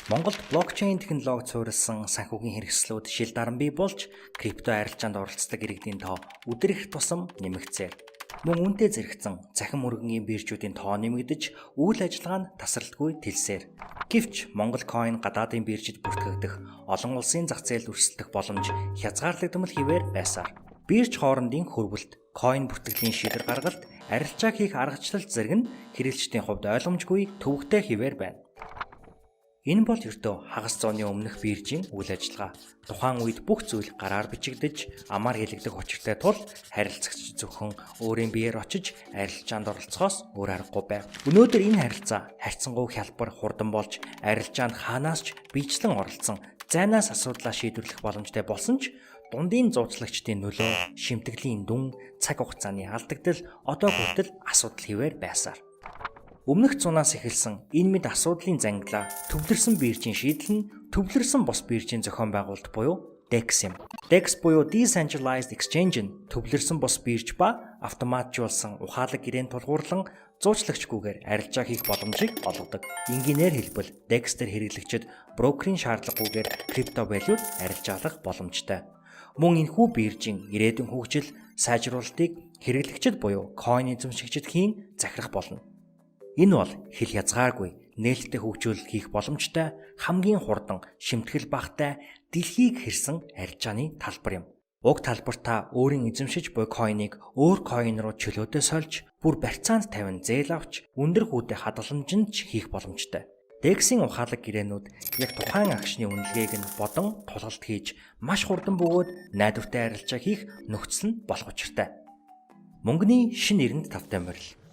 Монголд блокчейн технологид суурилсан санхүүгийн хэрэгслүүд шил даран бий болж крипто арилжаанд оролцдог иргэдийн тоо өдөр их тусам нэмэгцээ. Мөн үнэтэй зэрэгцэн цахим мөргөний биржүүдийн тоо нэмэгдэж үйл ажиллагаа нь тасралтгүй тэлсээр. Гэвч Монгол coin гадаадын биржид бүртгэгдэх олон улсын зах зээлд өрсөлдөх боломж хязгаарлагдмал хിവэр байсаар бирж хоорондын хөрвөлт, coin бүртгэлийн шийдвэр гаргалт, арилжаа хийх аргачлал зэрэг нь хэрэглэгчдийн хувьд ойлгомжгүй төвөгтэй хിവэр байна. Энэ бол ердөө хагас зууны өмнөх биржийн үйл ажиллагаа. Тухайн үед бүх зүйл гараар бичигдэж, амар хэлэгдэх учиртай тул харилцагч зөвхөн өөрийн биеэр очиж арилжаанд оролцохоос өөр аргагүй байв. Өнөөдөр энэ харилцаа харьцангуй хялбар хурдан болж, арилжаанд хаанаас ч биечлэн оролцсон, зайнаас асуудлаа шийдвэрлэх боломжтой болсон ч дундын зууцлагчдын нөлөө, шимтгэлийн дүн, цаг хугацааны алдагдал одоо хүртэл асуудал хിവэр байсаар. Өмнөх зунаас эхэлсэн энэ мэд асуудлын зангилаа төвлөрсөн биржийн шийдэл нь төвлөрсөн бос биржийн зохион байгуулалт буюу DEX юм. DEX буюу Decentralized Exchange нь төвлөрсөн бос бирж ба автоматжуулсан ухаалаг гэрээнд тулгуурлан зуучлагчгүйгээр арилжаа хийх боломжийг олгодог. Энгийнээр хэлбэл DEX дээр хэрэглэгчид брокерийн шаардлагагүйгээр крипто валют арилжаалах боломжтой. Мөн энэхүү биржийн ирээдүйн хөгжил сайжруулалтыг хэрэглэгчид буюу coin эзэмшигчид хийн захирах болно. Энэ бол хэл хязгааргүй нээлттэй хөгжүүлэлт хийх боломжтой хамгийн хурдан шимтгэл багтай дэлхийг хэрсэн арилжааны талбар юм. Уг талбарт та өөрийн эзэмшиж буй coin-ыг өөр coin руу чөлөөтэй сольж, бүр барьцаанд тавин зээл авч, өндөр хүүтэй хадгаламжинд ч хийх боломжтой. DEX-ийн ухаалаг гэрээнүүд яг тухайн агшны үнэлгээг нь бодон тулгалт хийж, маш хурдан бөгөөд найдвартай арилжаа хийх нөхцөл нь болох учиртай. Мөнгөний шинэ эрэнд тавтай морил.